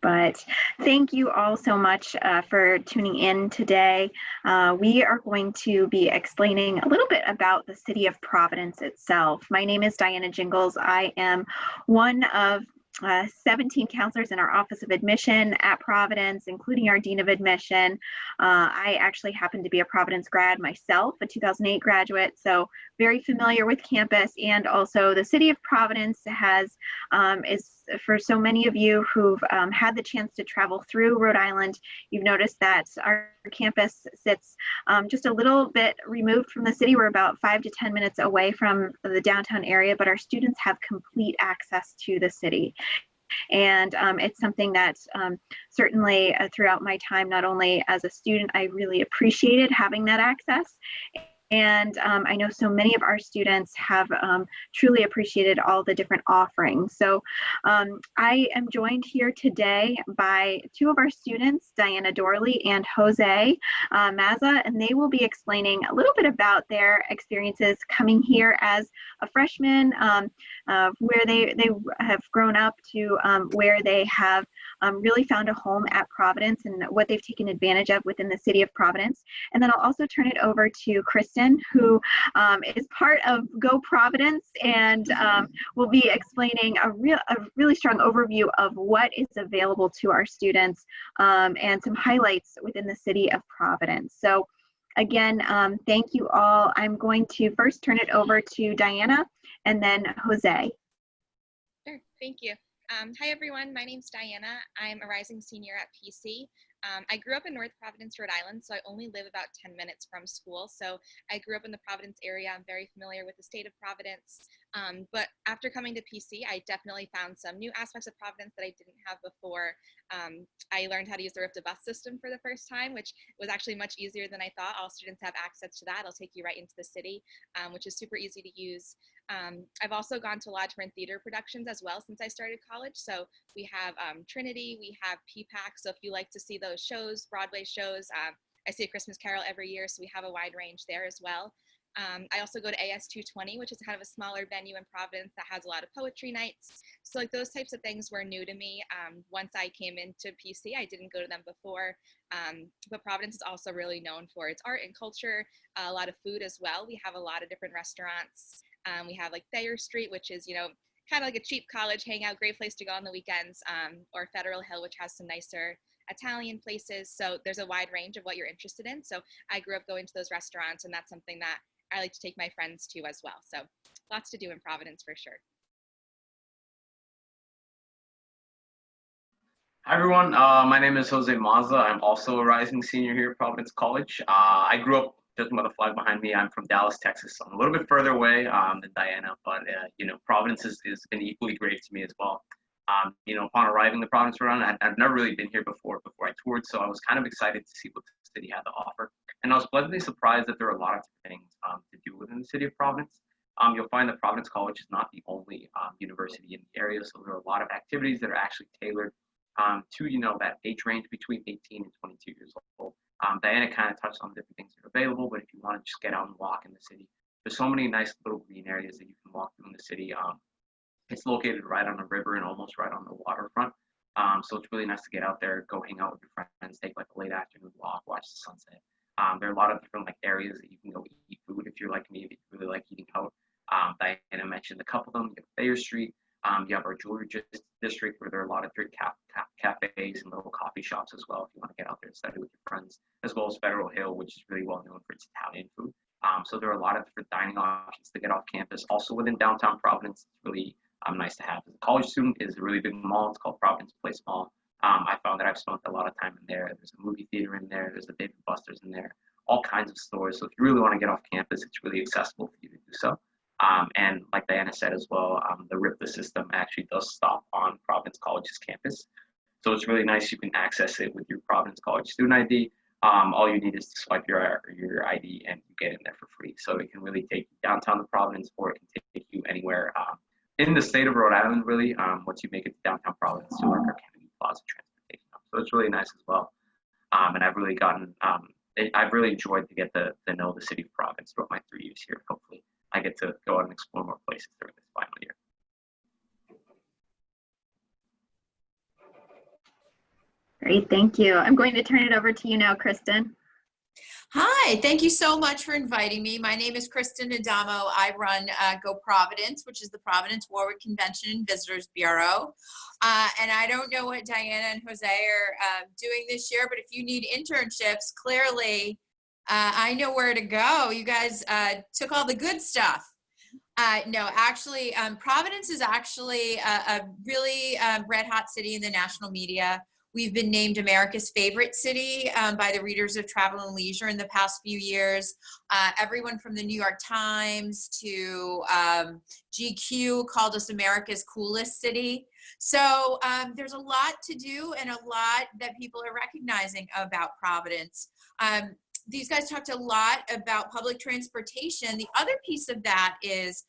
But thank you all so much for tuning in today. We are going to be explaining a little bit about the city of Providence itself. My name is Diana Jingles. I am one of 17 counselors in our Office of Admission at Providence, including our Dean of Admission. I actually happen to be a Providence grad myself, a 2008 graduate, so very familiar with campus, and also the city of Providence is for so many of you who've had the chance to travel through Rhode Island, you've noticed that our campus sits just a little bit removed from the city. We're about 5 to 10 minutes away from the downtown area, but our students have complete access to the city. And it's something that certainly throughout my time, not only as a student, I really appreciated having that access. And I know so many of our students have truly appreciated all the different offerings. So I am joined here today by two of our students, Diana Dorley and Jose Maza, and they will be explaining a little bit about their experiences coming here as a freshman, where they have grown up to where they have really found a home at Providence and what they've taken advantage of within the city of Providence. And then I'll also turn it over to Kristen, who is part of Go Providence, and will be explaining a really strong overview of what is available to our students and some highlights within the city of Providence. So again, thank you all. I'm going to first turn it over to Diana and then Jose. Sure, thank you. Hi everyone, my name's Diana. I'm a rising senior at PC. I grew up in North Providence, Rhode Island, so I only live about 10 minutes from school. So I grew up in the Providence area. I'm very familiar with the state of Providence. But after coming to PC, I definitely found some new aspects of Providence that I didn't have before. I learned how to use the bus system for the first time, which was actually much easier than I thought. All students have access to that. It'll take you right into the city, which is super easy to use. I've also gone to a lot of different theater productions as well since I started college. So we have Trinity, we have PPAC. So if you like to see those shows, Broadway shows, I see A Christmas Carol every year, so we have a wide range there as well. I also go to AS 220, which is kind of a smaller venue in Providence that has a lot of poetry nights. So like those types of things were new to me. Once I came into PC, I didn't go to them before. But Providence is also really known for its art and culture, a lot of food as well. We have a lot of different restaurants. We have like Thayer Street, which is, kind of like a cheap college hangout, great place to go on the weekends, or Federal Hill, which has some nicer Italian places. So there's a wide range of what you're interested in. So I grew up going to those restaurants, and that's something that I like to take my friends to as well. So lots to do in Providence for sure. Hi everyone, my name is Jose Maza. I'm also a rising senior here at Providence College. I grew up, just by the flag behind me, I'm from Dallas, Texas. So I'm a little bit further away than Diana, but Providence has been equally great to me as well. Upon arriving in Providence, Rhode Island, I've never really been here before I toured, so I was kind of excited to see what the city had to offer. And I was pleasantly surprised that there are a lot of things to do within the city of Providence. You'll find that Providence College is not the only university in the area, so there are a lot of activities that are actually tailored to that age range between 18 and 22 years old. Diana kind of touched on different things that are available, but if you want to just get out and walk in the city, there's so many nice little green areas that you can walk through in the city. It's located right on the river and almost right on the waterfront. So it's really nice to get out there, go hang out with your friends, take like a late afternoon walk, watch the sunset. There are a lot of different areas that you can go eat food if you're like me, if you really like eating out. Diana mentioned a couple of them. You have Thayer Street. You have our jewelry district where there are a lot of drink cafes and little coffee shops as well if you want to get out there and study with your friends, as well as Federal Hill, which is really well known for its Italian food. So there are a lot of different dining options to get off campus. Also within downtown Providence, it's really nice to have. As a college student, is a really big mall. It's called Providence Place Mall. I found that I've spent a lot of time in there. There's a movie theater in there. There's a Dave & Buster's in there. All kinds of stores. So if you really want to get off campus, it's really accessible for you to do so. And like Diana said as well, the RIPTA system actually does stop on Providence College's campus. So it's really nice. You can access it with your Providence College student ID. All you need is to swipe your ID and you get in there for free. So it can really take you downtown to Providence, or it can take you anywhere in the state of Rhode Island, really, once you make it to downtown Providence to our Kennedy Plaza transportation. So it's really nice as well. And I've really I've really enjoyed to get to know the city of Providence throughout my 3 years here. Hopefully I get to go out and explore more places during this final year. Great, thank you. I'm going to turn it over to you now, Kristen. Hi, thank you so much for inviting me. My name is Kristin Adamo. I run Go Providence, which is the Providence Warwick Convention and Visitors Bureau. And I don't know what Diana and Jose are doing this year, but if you need internships, clearly I know where to go. You guys took all the good stuff. No, actually, Providence is actually a really red hot city in the national media. We've been named America's favorite city by the readers of Travel and Leisure in the past few years. Everyone from the New York Times to GQ called us America's coolest city. So there's a lot to do and a lot that people are recognizing about Providence. These guys talked a lot about public transportation. The other piece of that is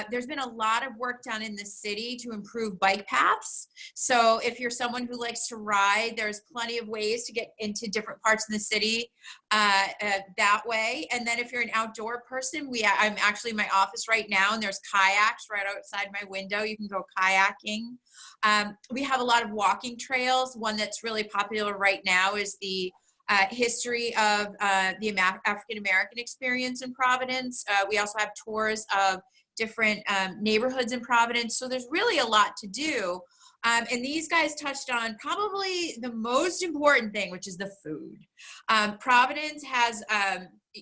there's been a lot of work done in the city to improve bike paths. So if you're someone who likes to ride, there's plenty of ways to get into different parts of the city that way. And then if you're an outdoor person, I'm actually in my office right now, and there's kayaks right outside my window. You can go kayaking. We have a lot of walking trails. One that's really popular right now is the history of the African-American experience in Providence. We also have tours of different neighborhoods in Providence. So there's really a lot to do. And these guys touched on probably the most important thing, which is the food. Providence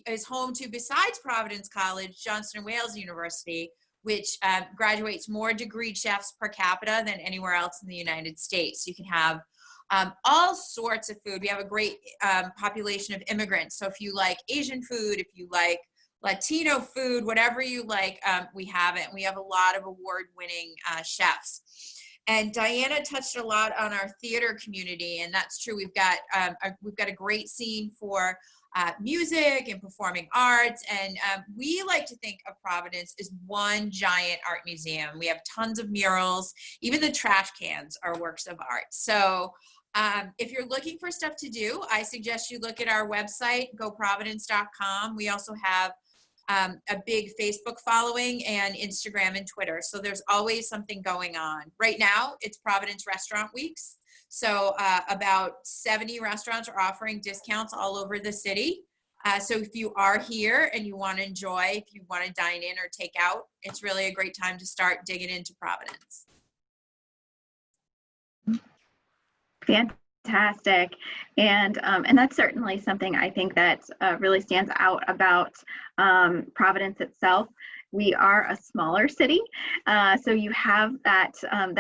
is home to, besides Providence College, Johnson & Wales University, which graduates more degreed chefs per capita than anywhere else in the United States. You can have all sorts of food. We have a great population of immigrants. So if you like Asian food, if you like Latino food, whatever you like, we have it. We have a lot of award-winning chefs. And Diana touched a lot on our theater community, and that's true. We've got a great scene for music and performing arts, and we like to think of Providence as one giant art museum. We have tons of murals. Even the trash cans are works of art. So if you're looking for stuff to do, I suggest you look at our website, goprovidence.com. We also have a big Facebook following and Instagram and Twitter. So there's always something going on. Right now, it's Providence Restaurant Weeks. So about 70 restaurants are offering discounts all over the city. So if you are here and you want to enjoy, if you want to dine in or take out, it's really a great time to start digging into Providence. Fantastic. And that's certainly something I think that really stands out about Providence itself. We are a smaller city, so you have that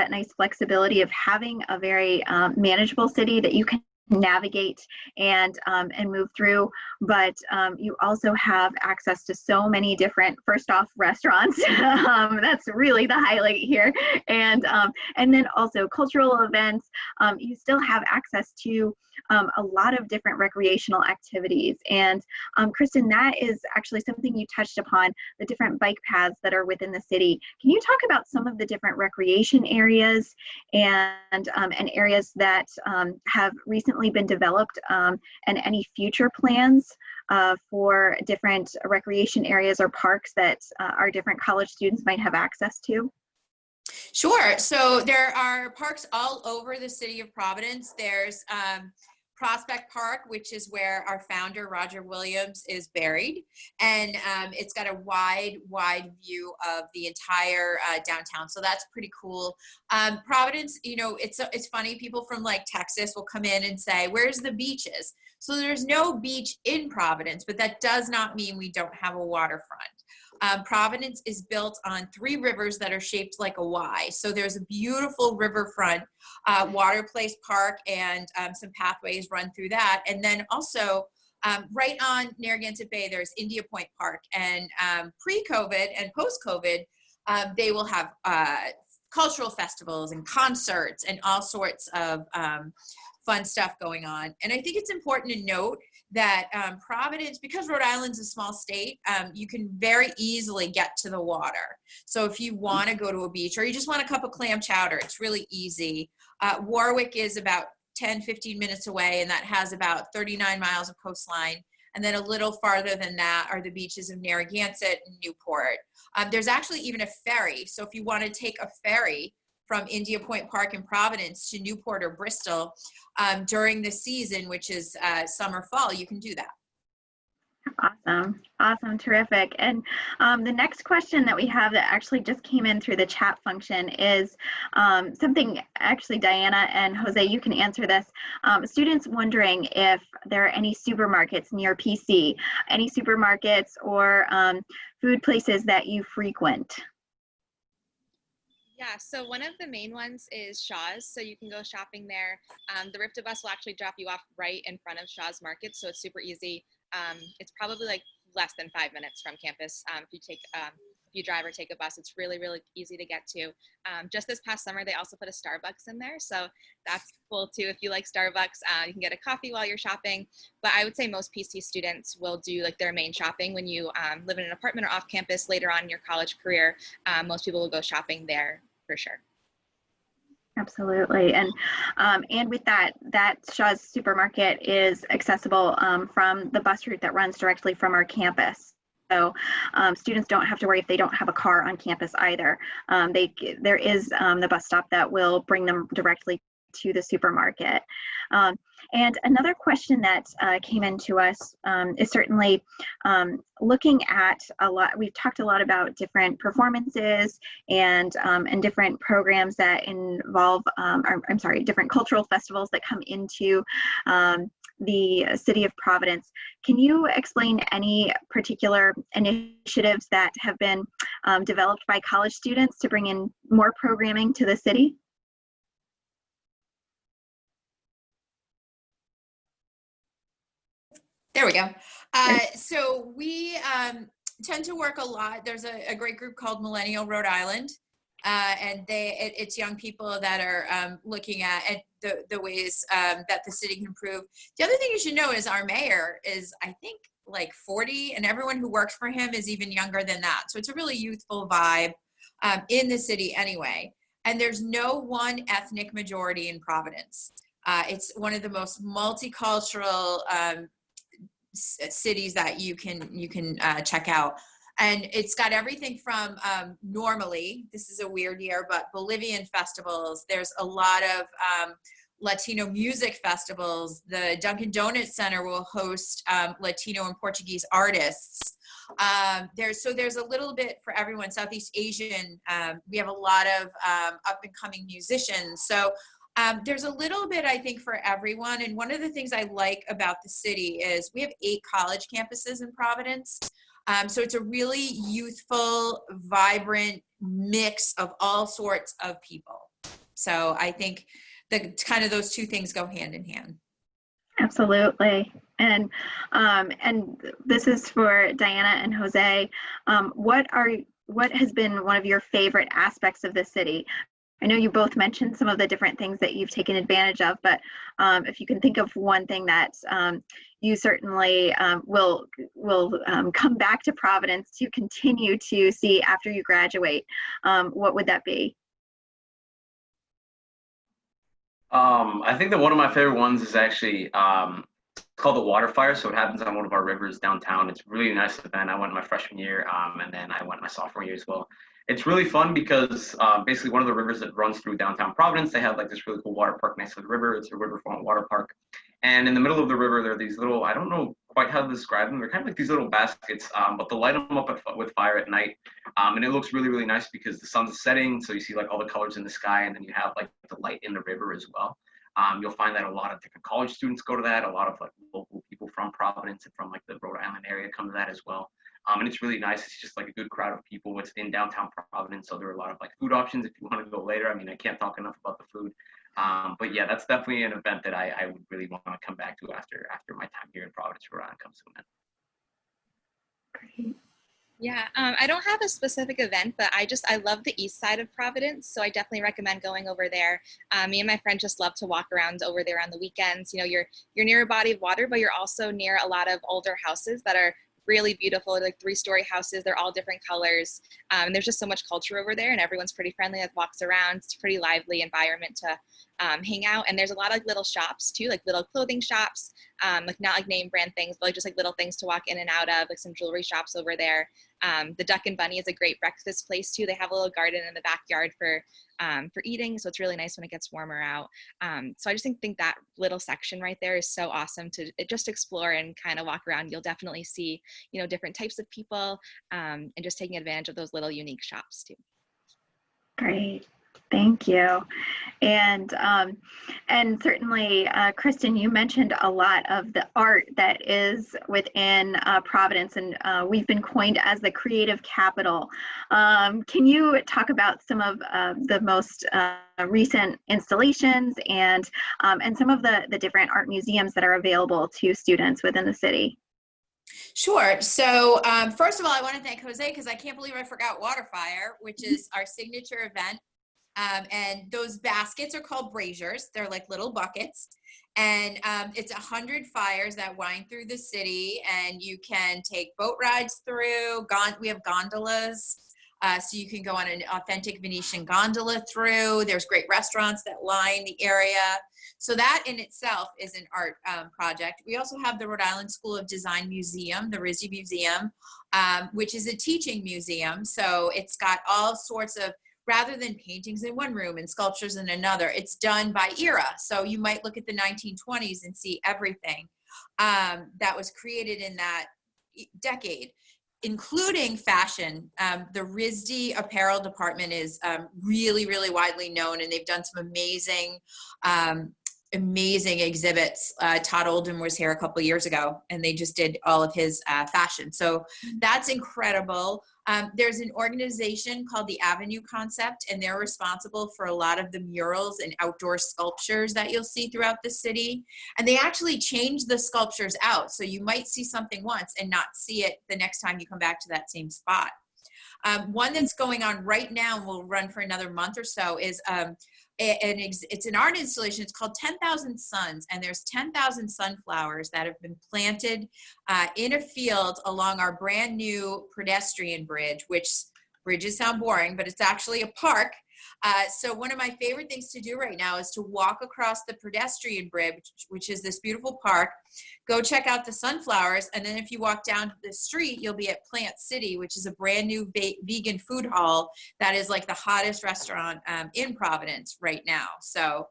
nice flexibility of having a very manageable city that you can navigate and move through, but you also have access to so many different, first off, restaurants. That's really the highlight here, and then also cultural events. You still have access to a lot of different recreational activities. And Kristen, that is actually something you touched upon, the different bike paths that are within the city. Can you talk about some of the different recreation areas and areas that have recently been developed, and any future plans for different recreation areas or parks that our different college students might have access to? Sure. So there are parks all over the city of Providence. There's Prospect Park, which is where our founder, Roger Williams, is buried. And it's got a wide view of the entire downtown. So that's pretty cool. Providence, you know, it's funny. People from like Texas will come in and say, where's the beaches? So there's no beach in Providence, but that does not mean we don't have a waterfront. Providence is built on 3 rivers that are shaped like a Y. So there's a beautiful riverfront, Water Place Park, and some pathways run through that. And then also right on Narragansett Bay, there's India Point Park. And pre-COVID and post-COVID, they will have cultural festivals and concerts and all sorts of fun stuff going on. And I think it's important to note that Providence, because Rhode Island's a small state, you can very easily get to the water. So if you want to go to a beach or you just want a cup of clam chowder, it's really easy. Warwick is about 10-15 minutes away, and that has about 39 miles of coastline. And then a little farther than that are the beaches of Narragansett and Newport. There's actually even a ferry. So if you want to take a ferry from India Point Park in Providence to Newport or Bristol during the season, which is summer, fall, you can do that. Awesome. Awesome. Terrific. And the next question that we have that actually just came in through the chat function is something actually, Diana and Jose, you can answer this. Students wondering if there are any supermarkets near PC, any supermarkets or food places that you frequent. Yeah, so one of the main ones is Shaw's, so you can go shopping there. The RIFTA bus will actually drop you off right in front of Shaw's Market, so it's super easy. It's probably like less than 5 minutes from campus. If you drive or take a bus, it's really, really easy to get to. Just this past summer, they also put a Starbucks in there, so that's cool too. If you like Starbucks, you can get a coffee while you're shopping. But I would say most PC students will do like their main shopping when you live in an apartment or off campus later on in your college career. Most people will go shopping there for sure. Absolutely. And with that Shaw's supermarket is accessible from the bus route that runs directly from our campus. So students don't have to worry if they don't have a car on campus either. There is the bus stop that will bring them directly to the supermarket. And another question that came into us is certainly looking at we've talked a lot about different performances and different programs that involve, different cultural festivals that come into the city of Providence. Can you explain any particular initiatives that have been developed by college students to bring in more programming to the city? There we go. So we tend to work a lot. There's a great group called Millennial Rhode Island, and it's young people that are looking at the ways that the city can improve. The other thing you should know is our mayor is, I think, like 40, and everyone who works for him is even younger than that. So it's a really youthful vibe in the city anyway. And there's no one ethnic majority in Providence. It's one of the most multicultural cities that you can check out, and it's got everything from normally, this is a weird year, but Bolivian festivals. There's a lot of Latino music festivals. The Dunkin Donuts Center will host Latino and Portuguese artists. There's a little bit for everyone. Southeast Asian, we have a lot of up and coming musicians. So there's a little bit, I think, for everyone. And one of the things I like about the city is we have 8 college campuses in Providence. So it's a really youthful, vibrant mix of all sorts of people. So I think kind of those two things go hand in hand. Absolutely. And this is for Diana and Jose. What has been one of your favorite aspects of the city? I know you both mentioned some of the different things that you've taken advantage of, but if you can think of one thing that you certainly will come back to Providence to continue to see after you graduate, what would that be? I think that one of my favorite ones is actually called the Water Fire. So it happens on one of our rivers downtown. It's a really nice event. I went my freshman year, and then I went my sophomore year as well. It's really fun because basically one of the rivers that runs through downtown Providence, they have like this really cool water park next to the river. It's a riverfront water park. And in the middle of the river, there are these little, I don't know quite how to describe them. They're kind of like these little baskets, but they light them up with fire at night. And it looks really, really nice because the sun's setting. So you see like all the colors in the sky, and then you have like the light in the river as well. You'll find that a lot of different college students go to that. A lot of like local people from Providence and from like the Rhode Island area come to that as well. And it's really nice. It's just like a good crowd of people. It's in downtown Providence, so there are a lot of like food options if you want to go later. I mean, I can't talk enough about the food. But yeah, that's definitely an event that I would really want to come back to after my time here in Providence, Rhode Island comes to an end. Great. Yeah, I don't have a specific event, but I love the east side of Providence, so I definitely recommend going over there. Me and my friend just love to walk around over there on the weekends. You know, you're near a body of water, but you're also near a lot of older houses that are really beautiful, like 3-story houses. They're all different colors. And there's just so much culture over there, and everyone's pretty friendly that walks around. It's a pretty lively environment to hang out. And there's a lot of little shops too, like little clothing shops. like not like name brand things, but like just like little things to walk in and out of, like some jewelry shops over there. The Dunkin is a great breakfast place too. They have a little garden in the backyard for eating, so it's really nice when it gets warmer out. So I just think that little section right there is so awesome to just explore and kind of walk around. You'll definitely see, you know, different types of people, and just taking advantage of those little unique shops too. Great. Thank you. And certainly, Kristen, you mentioned a lot of the art that is within Providence, and we've been coined as the creative capital. Can you talk about some of the most recent installations and some of the different art museums that are available to students within the city? Sure. So first of all, I want to thank Jose because I can't believe I forgot Waterfire, which is our signature event. And those baskets are called braziers. They're like little buckets. And it's 100 fires that wind through the city, and you can take boat rides through. We have gondolas. So you can go on an authentic Venetian gondola through. There's great restaurants that line the area. So that in itself is an art project. We also have the Rhode Island School of Design Museum, the RISD Museum, which is a teaching museum. So it's got all sorts of, rather than paintings in one room and sculptures in another, it's done by era. So you might look at the 1920s and see everything that was created in that decade, including fashion. The RISD apparel department is really, really widely known, and they've done some amazing exhibits. Todd Oldham was here a couple of years ago, and they just did all of his fashion. So that's incredible. There's an organization called the Avenue Concept, and they're responsible for a lot of the murals and outdoor sculptures that you'll see throughout the city. And they actually change the sculptures out. So you might see something once and not see it the next time you come back to that same spot. One that's going on right now and will run for another month or so is it's an art installation. It's called 10,000 Suns, and there's 10,000 sunflowers that have been planted in a field along our brand new pedestrian bridge, which bridges sound boring, but it's actually a park. So one of my favorite things to do right now is to walk across the pedestrian bridge, which is this beautiful park, go check out the sunflowers, and then if you walk down the street, you'll be at Plant City, which is a brand new vegan food hall that is like the hottest restaurant in Providence right now. So,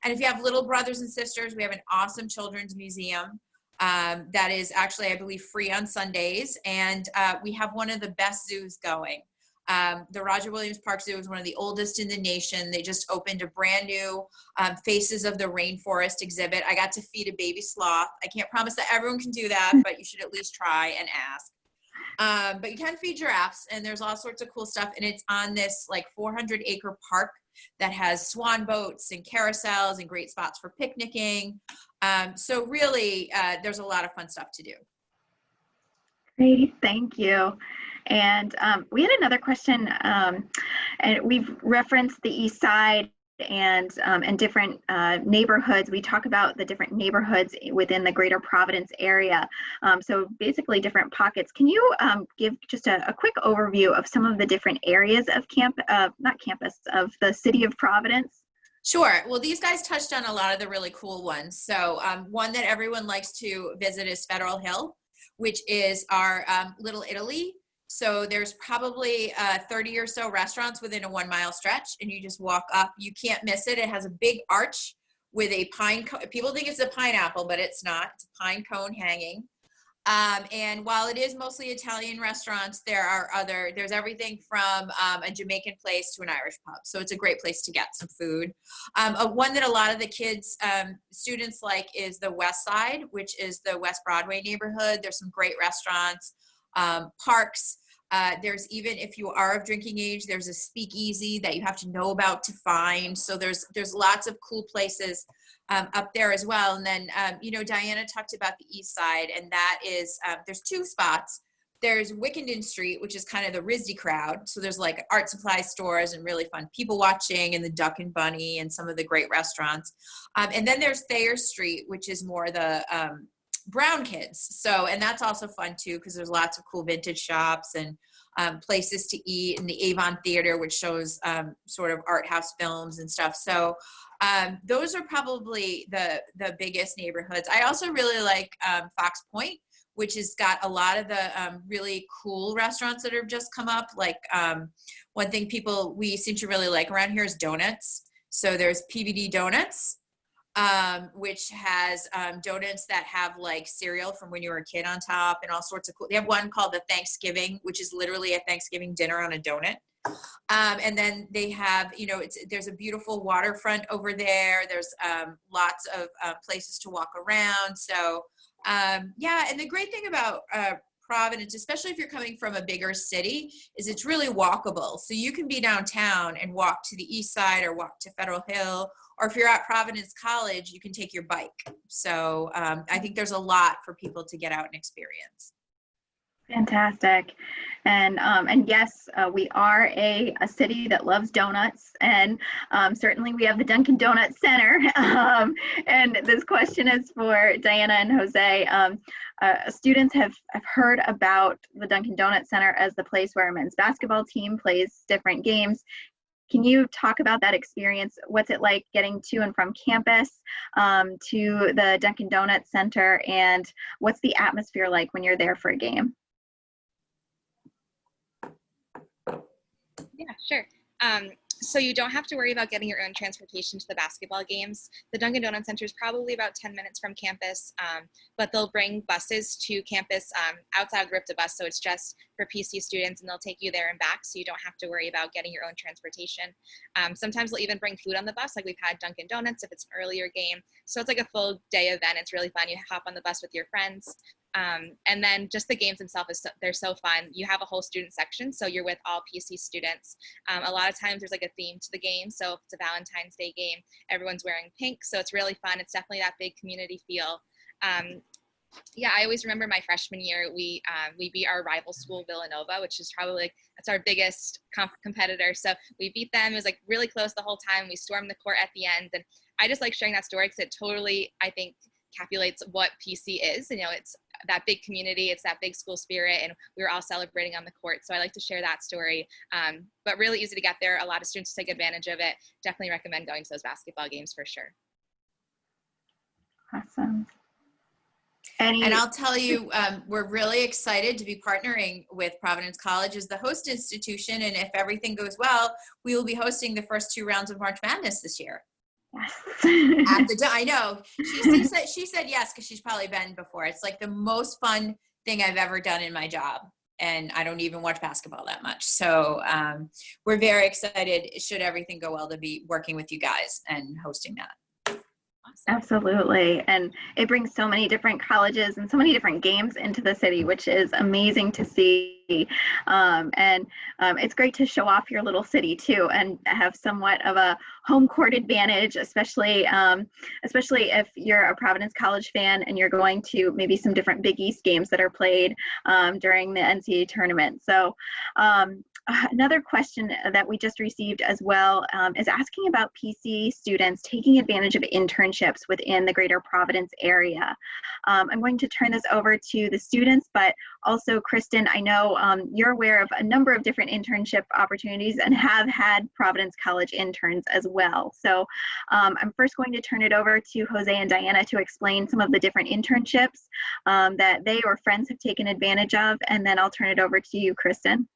and if you have little brothers and sisters, we have an awesome children's museum that is actually, I believe, free on Sundays, and we have one of the best zoos going. The Roger Williams Park Zoo is one of the oldest in the nation. They just opened a brand new Faces of the Rainforest exhibit. I got to feed a baby sloth. I can't promise that everyone can do that, but you should at least try and ask. But you can feed giraffes, and there's all sorts of cool stuff. And it's on this like 400-acre park that has swan boats and carousels and great spots for picnicking. So really, there's a lot of fun stuff to do. Great, thank you. And we had another question, and we've referenced the East Side and different neighborhoods. We talk about the different neighborhoods within the greater Providence area. So basically different pockets. Can you give just a quick overview of some of the different areas of of the city of Providence? Sure. Well, these guys touched on a lot of the really cool ones. So one that everyone likes to visit is Federal Hill, which is our Little Italy. So there's probably 30 or so restaurants within a 1 mile stretch, and you just walk up. You can't miss it. It has a big arch with a pine cone. People think it's a pineapple, but it's not. It's a pine cone hanging. And while it is mostly Italian restaurants, there's everything from a Jamaican place to an Irish pub. So it's a great place to get some food. One that a lot of the kids, students like is the West Side, which is the West Broadway neighborhood. There's some great restaurants, parks. There's even, if you are of drinking age, there's a speakeasy that you have to know about to find. So there's lots of cool places up there as well. And then, Diana talked about the East Side, and that is, there's two spots. There's Wickenden Street, which is kind of the RISD crowd. So there's like art supply stores and really fun people watching, and the Duck and Bunny and some of the great restaurants. And then there's Thayer Street, which is more the brown kids. So, and that's also fun too, because there's lots of cool vintage shops and places to eat, and the Avon Theater, which shows sort of art house films and stuff. So those are probably the biggest neighborhoods. I also really like Fox Point, which has got a lot of the really cool restaurants that have just come up. Like one thing we seem to really like around here is donuts. So there's PBD Donuts, which has donuts that have like cereal from when you were a kid on top and all sorts of cool. They have one called the Thanksgiving, which is literally a Thanksgiving dinner on a donut. And then they have, there's a beautiful waterfront over there. There's lots of places to walk around. So yeah, and the great thing about Providence, especially if you're coming from a bigger city, is it's really walkable. So you can be downtown and walk to the east side or walk to Federal Hill, or if you're at Providence College, you can take your bike. So I think there's a lot for people to get out and experience. Fantastic. And yes, we are a city that loves donuts, and certainly we have the Dunkin' Donut Center. And this question is for Diana and Jose. Students have heard about the Dunkin' Donut Center as the place where our men's basketball team plays different games. Can you talk about that experience? What's it like getting to and from campus to the Dunkin' Donut Center, and what's the atmosphere like when you're there for a game? Yeah, sure. So you don't have to worry about getting your own transportation to the basketball games. The Dunkin' Donut Center is probably about 10 minutes from campus, but they'll bring buses to campus outside of the bus, so it's just for PC students, and they'll take you there and back, so you don't have to worry about getting your own transportation. Sometimes they'll even bring food on the bus, like we've had Dunkin' Donuts if it's an earlier game. So it's like a full day event. It's really fun. You hop on the bus with your friends. And then just the games themselves, they're so fun. You have a whole student section, so you're with all PC students. A lot of times there's like a theme to the game. So if it's a Valentine's Day game, everyone's wearing pink, so it's really fun. It's definitely that big community feel. Yeah, I always remember my freshman year, we beat our rival school, Villanova, which is probably that's our biggest competitor. So we beat them. It was like really close the whole time. We stormed the court at the end, and I just like sharing that story because it totally, I think, encapsulates what PC is. It's that big community, it's that big school spirit, and we were all celebrating on the court. So I like to share that story, but really easy to get there. A lot of students take advantage of it. Definitely recommend going to those basketball games for sure. Awesome. And I'll tell you, we're really excited to be partnering with Providence College as the host institution, and if everything goes well, we will be hosting the first 2 rounds of March Madness this year. Yes. I know. She said yes because she's probably been before. It's like the most fun thing I've ever done in my job, and I don't even watch basketball that much. So we're very excited, should everything go well, to be working with you guys and hosting that. Awesome. Absolutely. And it brings so many different colleges and so many different games into the city, which is amazing to see. It's great to show off your little city too, and have somewhat of a home court advantage, especially if you're a Providence College fan and you're going to maybe some different Big East games that are played during the NCAA tournament. So another question that we just received as well is asking about PC students taking advantage of internships within the greater Providence area. I'm going to turn this over to the students, but also Kristen, I know you're aware of a number of different internship opportunities and have had Providence College interns as well. So I'm first going to turn it over to Jose and Diana to explain some of the different internships that they or friends have taken advantage of, and then I'll turn it over to you, Kristen.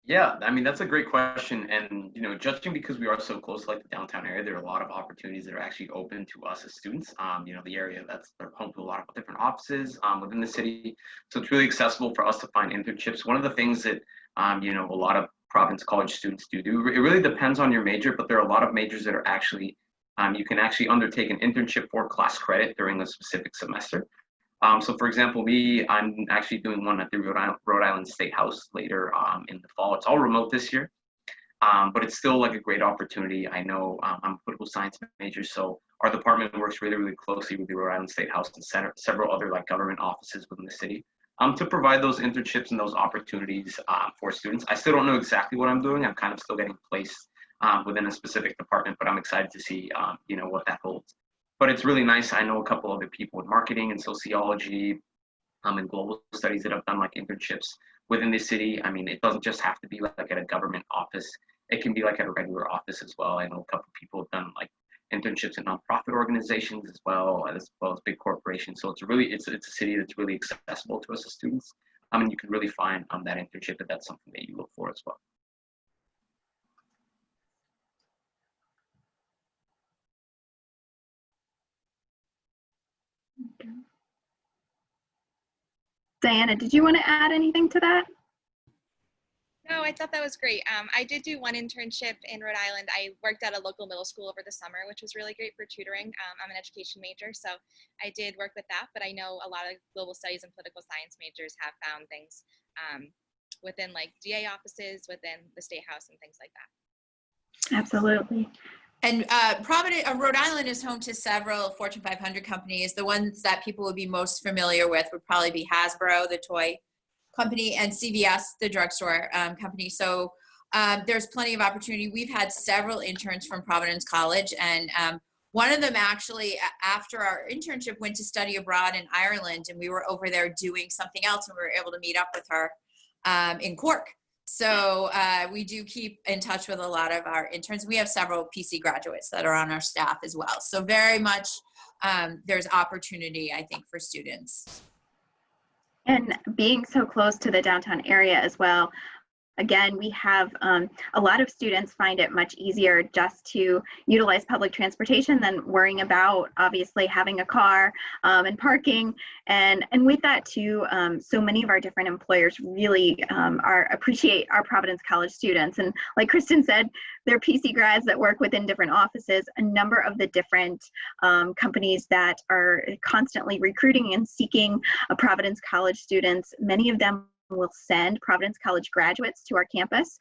Yeah, I mean, that's a great question. And, judging because we are so close to like the downtown area, there are a lot of opportunities that are actually open to us as students. The area they're home to a lot of different offices within the city. So it's really accessible for us to find internships. One of the things that, a lot of Providence College students do, it really depends on your major, but there are a lot of majors that are actually, you can actually undertake an internship for class credit during a specific semester. So for example, I'm actually doing one at the Rhode Island State House later in the fall. It's all remote this year, but it's still like a great opportunity. I know I'm a political science major, so our department works really, really closely with the Rhode Island State House and several other like government offices within the city to provide those internships and those opportunities for students. I still don't know exactly what I'm doing. I'm kind of still getting placed within a specific department, but I'm excited to see what that holds. But it's really nice. I know a couple other people in marketing and sociology and global studies that have done like internships within the city. I mean, it doesn't just have to be like at a government office. It can be like at a regular office as well. I know a couple of people have done like internships in nonprofit organizations as well as big corporations. So it's a city that's really accessible to us as students. And you can really find that internship if that's something that you look for as well. Diana, did you want to add anything to that? No, I thought that was great. I did do one internship in Rhode Island. I worked at a local middle school over the summer, which was really great for tutoring. I'm an education major, so I did work with that, but I know a lot of global studies and political science majors have found things within like DA offices, within the State House and things like that. Absolutely. And Rhode Island is home to several Fortune 500 companies. The ones that people would be most familiar with would probably be Hasbro, the toy company, and CVS, the drugstore company. So there's plenty of opportunity. We've had several interns from Providence College, and one of them actually, after our internship, went to study abroad in Ireland, and we were over there doing something else, and we were able to meet up with her in Cork. So we do keep in touch with a lot of our interns. We have several PC graduates that are on our staff as well. So very much there's opportunity, I think, for students. And being so close to the downtown area as well, again, we have a lot of students find it much easier just to utilize public transportation than worrying about obviously having a car and parking. And with that too, so many of our different employers really appreciate our Providence College students. And like Kristen said, they're PC grads that work within different offices. A number of the different companies that are constantly recruiting and seeking Providence College students, many of them will send Providence College graduates to our campus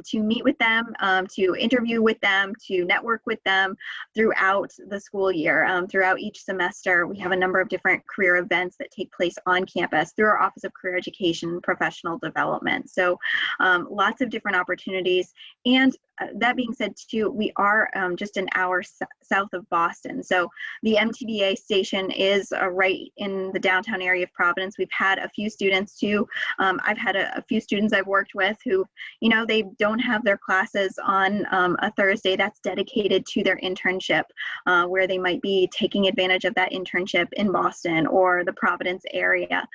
to meet with them, to interview with them, to network with them throughout the school year. Throughout each semester, we have a number of different career events that take place on campus through our Office of Career Education and Professional Development. So lots of different opportunities. And that being said too, we are just an hour south of Boston. So the MTBA station is right in the downtown area of Providence. We've had a few students too. I've had a few students I've worked with who, you know, they don't have their classes on a Thursday that's dedicated to their internship, where they might be taking advantage of that internship in Boston or the Providence area.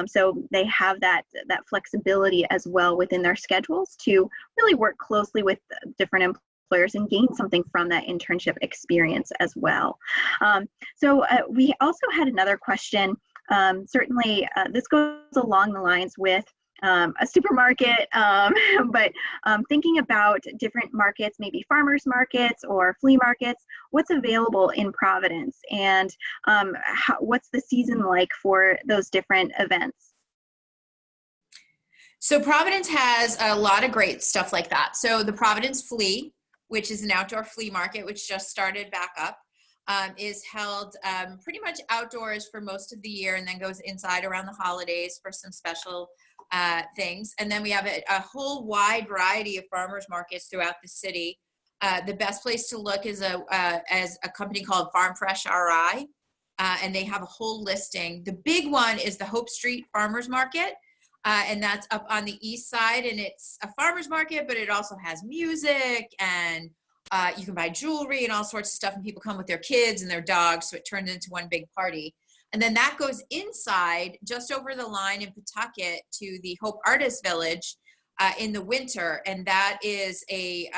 So they have that flexibility as well within their schedules to really work closely with different employers and gain something from that internship experience as well. So we also had another question. Certainly this goes along the lines with a supermarket, but thinking about different markets, maybe farmers markets or flea markets, what's available in Providence, and what's the season like for those different events? So Providence has a lot of great stuff like that. So the Providence Flea, which is an outdoor flea market, which just started back up, is held pretty much outdoors for most of the year and then goes inside around the holidays for some special things. And then we have a whole wide variety of farmers markets throughout the city. The best place to look is as a company called Farm Fresh RI, and they have a whole listing. The big one is the Hope Street Farmers Market. And that's up on the east side, and it's a farmer's market, but it also has music, and you can buy jewelry and all sorts of stuff, and people come with their kids and their dogs, so it turns into one big party. And then that goes inside, just over the line in Pawtucket, to the Hope Artist Village in the winter, and that is a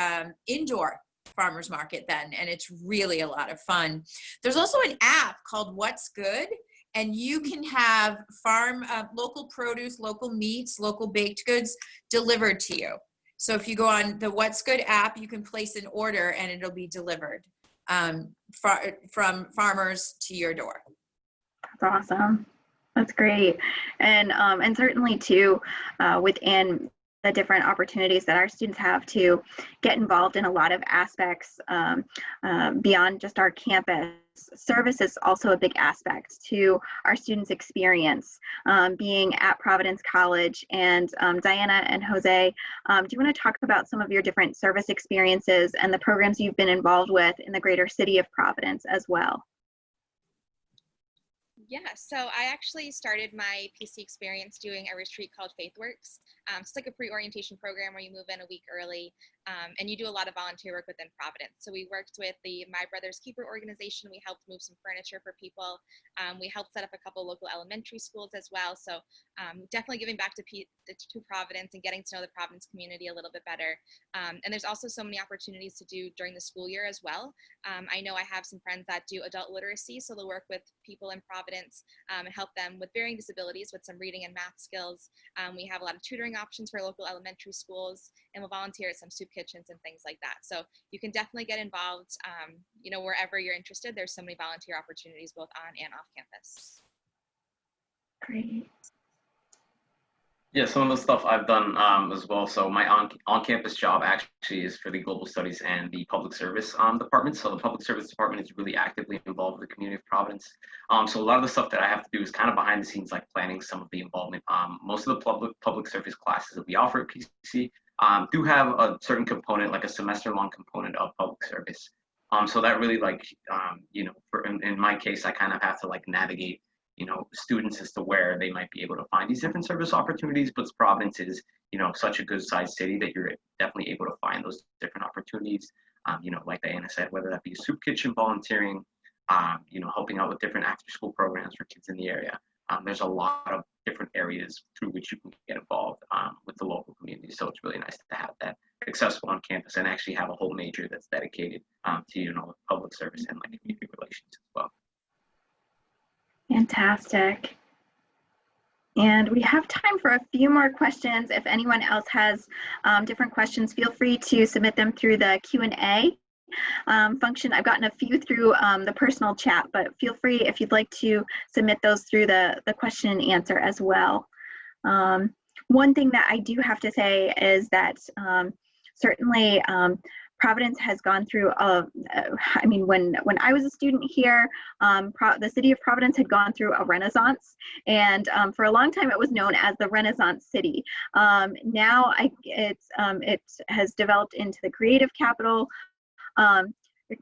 indoor farmer's market then, and it's really a lot of fun. There's also an app called What's Good, and you can have local produce, local meats, local baked goods delivered to you. So if you go on the What's Good app, you can place an order and it'll be delivered from farmers to your door. That's awesome. That's great. And certainly too, within the different opportunities that our students have to get involved in a lot of aspects beyond just our campus. Service is also a big aspect to our students' experience being at Providence College. And Diana and Jose, do you want to talk about some of your different service experiences and the programs you've been involved with in the greater city of Providence as well? Yeah, so I actually started my PC experience doing a retreat called FaithWorks. It's like a pre-orientation program where you move in a week early, and you do a lot of volunteer work within Providence. So we worked with the My Brother's Keeper organization. We helped move some furniture for people. We helped set up a couple local elementary schools as well. So definitely giving back to Providence and getting to know the Providence community a little bit better. And there's also so many opportunities to do during the school year as well. I know I have some friends that do adult literacy, so they'll work with people in Providence and help them with varying disabilities with some reading and math skills. We have a lot of tutoring options for local elementary schools, and we'll volunteer at some soup kitchens and things like that. So you can definitely get involved, wherever you're interested. There's so many volunteer opportunities both on and off campus. Great. Yeah, some of the stuff I've done as well. So my on-campus job actually is for the Global Studies and the Public Service department. So the Public Service department is really actively involved with the community of Providence. So a lot of the stuff that I have to do is kind of behind the scenes, like planning some of the involvement. Most of the public service classes that we offer at PC do have a certain component, like a semester-long component of public service. So that really, in my case, I kind of have to navigate students as to where they might be able to find these different service opportunities. But Providence is, such a good sized city that you're definitely able to find those different opportunities. Like Diana said, whether that be a soup kitchen volunteering, helping out with different after school programs for kids in the area. There's a lot of different areas through which you can get involved with the local community. So it's really nice to have that accessible on campus and actually have a whole major that's dedicated to, public service and community relations as well. Fantastic. And we have time for a few more questions. If anyone else has different questions, feel free to submit them through the Q&A function. I've gotten a few through the personal chat, but feel free if you'd like to submit those through the question and answer as well. One thing that I do have to say is that certainly Providence has gone through when I was a student here, the city of Providence had gone through a renaissance, and for a long time it was known as the Renaissance City. Now it has developed into the creative capital.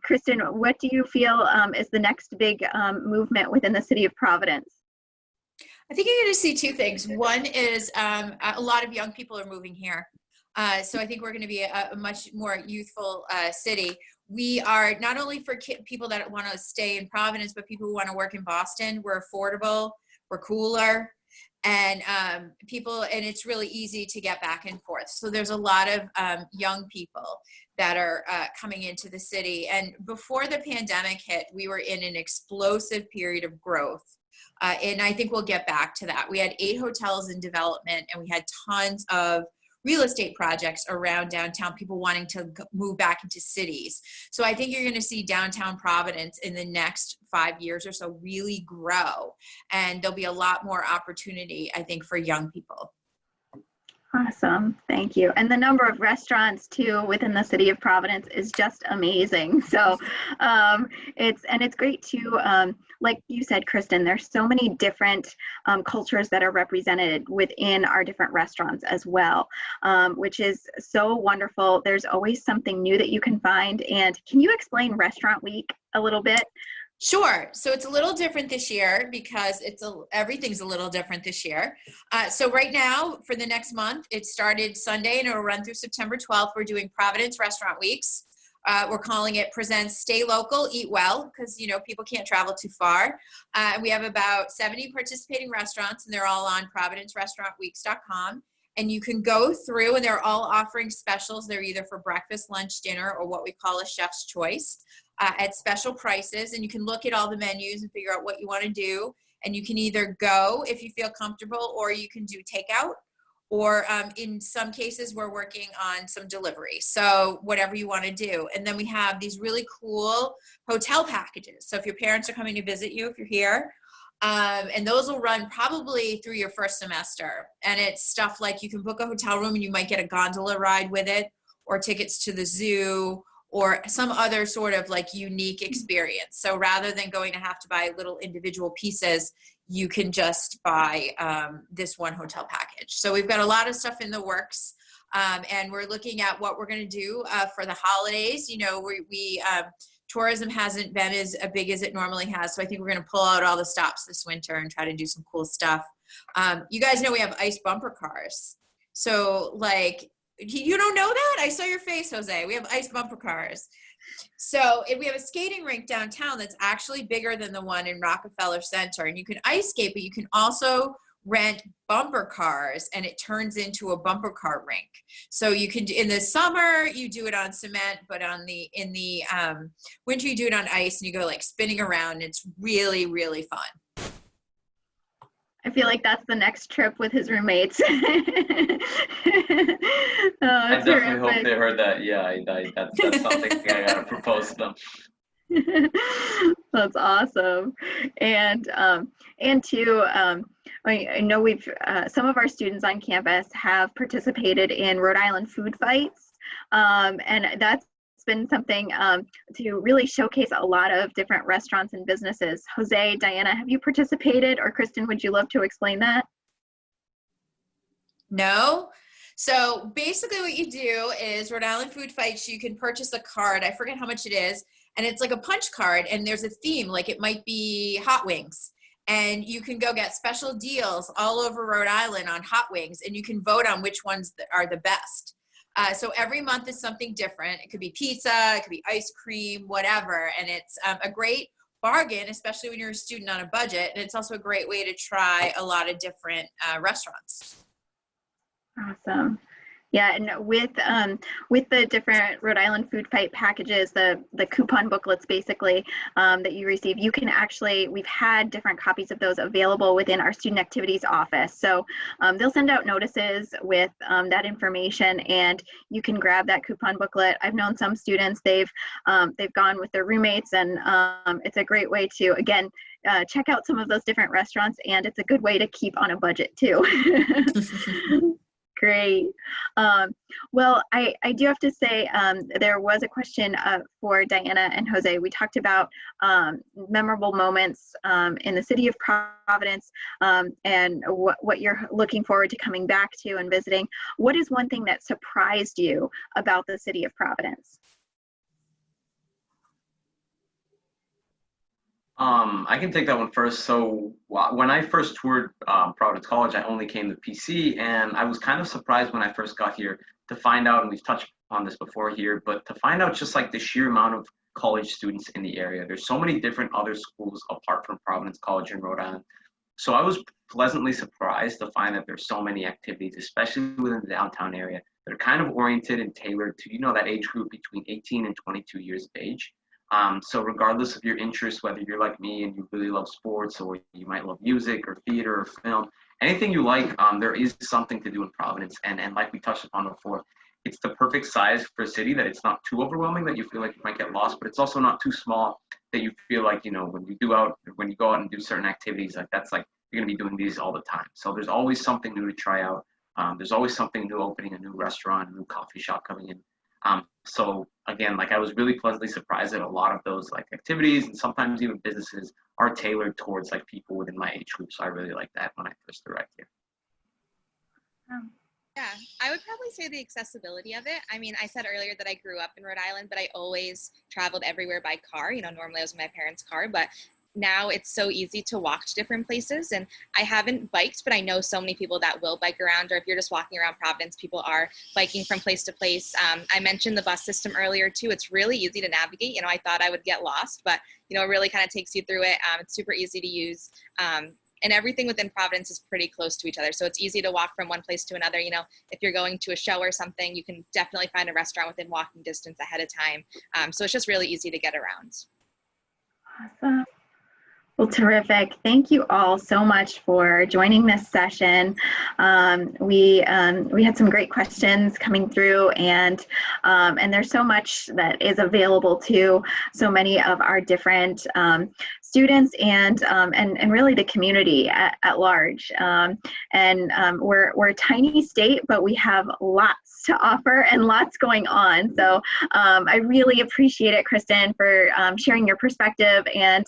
Kristen, what do you feel is the next big movement within the city of Providence? I think you're going to see two things. One is a lot of young people are moving here. So I think we're going to be a much more youthful city. We are not only for people that want to stay in Providence, but people who want to work in Boston. We're affordable, we're cooler, and and it's really easy to get back and forth. So there's a lot of young people that are coming into the city. And before the pandemic hit, we were in an explosive period of growth. And I think we'll get back to that. We had 8 hotels in development, and we had tons of real estate projects around downtown, people wanting to move back into cities. So I think you're going to see downtown Providence in the next 5 years or so really grow. And there'll be a lot more opportunity, I think, for young people. Awesome, thank you. And the number of restaurants too within the city of Providence is just amazing. So it's great to, like you said, Kristen, there's so many different cultures that are represented within our different restaurants as well, which is so wonderful. There's always something new that you can find. And can you explain Restaurant Week a little bit? Sure. So it's a little different this year because everything's a little different this year. So right now, for the next month, it started Sunday and it'll run through September 12th. We're doing Providence Restaurant Weeks. We're calling it Presents Stay Local, Eat Well, because people can't travel too far. We have about 70 participating restaurants, and they're all on providencerestaurantweeks.com. And you can go through, and they're all offering specials. They're either for breakfast, lunch, dinner, or what we call a chef's choice at special prices. And you can look at all the menus and figure out what you want to do. And you can either go if you feel comfortable, or you can do takeout. Or in some cases, we're working on some delivery. So whatever you want to do. And then we have these really cool hotel packages. So if your parents are coming to visit you, if you're here, and those will run probably through your first semester. And it's stuff like you can book a hotel room and you might get a gondola ride with it, or tickets to the zoo, or some other sort of unique experience. So rather than going to have to buy little individual pieces, you can just buy this one hotel package. So we've got a lot of stuff in the works. And we're looking at what we're going to do for the holidays. We tourism hasn't been as big as it normally has. So I think we're going to pull out all the stops this winter and try to do some cool stuff. You guys know we have ice bumper cars. So like, you don't know that? I saw your face, Jose. We have ice bumper cars. So we have a skating rink downtown that's actually bigger than the one in Rockefeller Center. And you can ice skate, but you can also rent bumper cars, and it turns into a bumper car rink. So you can, in the summer, you do it on cement, but in the winter, you do it on ice, and you go like spinning around. And it's really, really fun. I feel like that's the next trip with his roommates. I definitely hope they heard that. Yeah, that's something I gotta propose to them. That's awesome. And too, I know we've some of our students on campus have participated in Rhode Island food fights, and that's been something to really showcase a lot of different restaurants and businesses. Jose, Diana, have you participated, or Kristen, would you love to explain that? No. So basically what you do is Rhode Island food fights, you can purchase a card. I forget how much it is. And it's like a punch card, and there's a theme, like it might be hot wings. And you can go get special deals all over Rhode Island on hot wings, and you can vote on which ones are the best. So every month is something different. It could be pizza, it could be ice cream, whatever. And it's a great bargain, especially when you're a student on a budget. And it's also a great way to try a lot of different restaurants. Awesome. Yeah, and with the different Rhode Island food fight packages, the coupon booklets basically that you receive, you can actually, we've had different copies of those available within our student activities office. So they'll send out notices with that information, and you can grab that coupon booklet. I've known some students, they've gone with their roommates, and it's a great way to, again, check out some of those different restaurants, and it's a good way to keep on a budget too. Great. Well, I do have to say there was a question for Diana and Jose. We talked about memorable moments in the city of Providence and what you're looking forward to coming back to and visiting. What is one thing that surprised you about the city of Providence? I can take that one first. So when I first toured Providence College, I only came to PC, and I was kind of surprised when I first got here to find out, and we've touched on this before here, but to find out just like the sheer amount of college students in the area. There's so many different other schools apart from Providence College in Rhode Island. So I was pleasantly surprised to find that there's so many activities, especially within the downtown area, that are kind of oriented and tailored to, that age group between 18 and 22 years of age. So regardless of your interests, whether you're like me and you really love sports, or you might love music or theater or film, anything you like, there is something to do in Providence. And like we touched upon before, it's the perfect size for a city that it's not too overwhelming that you feel like you might get lost, but it's also not too small that you feel like, when you go out and do certain activities, like that's like, you're going to be doing these all the time. So there's always something new to try out. There's always something new opening, a new restaurant, a new coffee shop coming in. So again, like I was really pleasantly surprised that a lot of those like activities and sometimes even businesses are tailored towards like people within my age group. So I really like that when I first arrived here. Yeah, I would probably say the accessibility of it. I mean, I said earlier that I grew up in Rhode Island, but I always traveled everywhere by car. Normally I was in my parents' car, but now it's so easy to walk to different places. And I haven't biked, but I know so many people that will bike around, or if you're just walking around Providence, people are biking from place to place. I mentioned the bus system earlier too. It's really easy to navigate. I thought I would get lost, but it really kind of takes you through it. It's super easy to use. And everything within Providence is pretty close to each other. So it's easy to walk from one place to another. If you're going to a show or something, you can definitely find a restaurant within walking distance ahead of time. So it's just really easy to get around. Awesome. Well, terrific. Thank you all so much for joining this session. We had some great questions coming through, and there's so much that is available to so many of our different students and really the community at large. We're a tiny state, but we have lots to offer and lots going on. So I really appreciate it, Kristen, for sharing your perspective and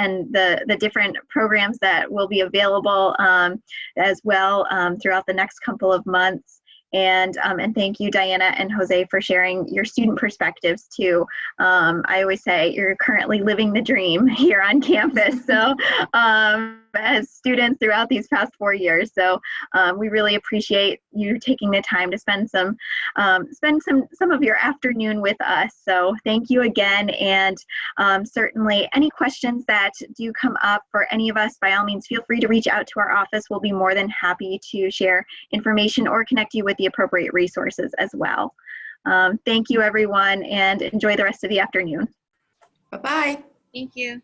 the different programs that will be available as well throughout the next couple of months. And thank you, Diana and Jose, for sharing your student perspectives too. I always say you're currently living the dream here on campus. So as students throughout these past 4 years. So we really appreciate you taking the time to spend some of your afternoon with us. So thank you again. And certainly any questions that do come up for any of us, by all means, feel free to reach out to our office. We'll be more than happy to share information or connect you with the appropriate resources as well. Thank you, everyone, and enjoy the rest of the afternoon. Bye-bye. Thank you.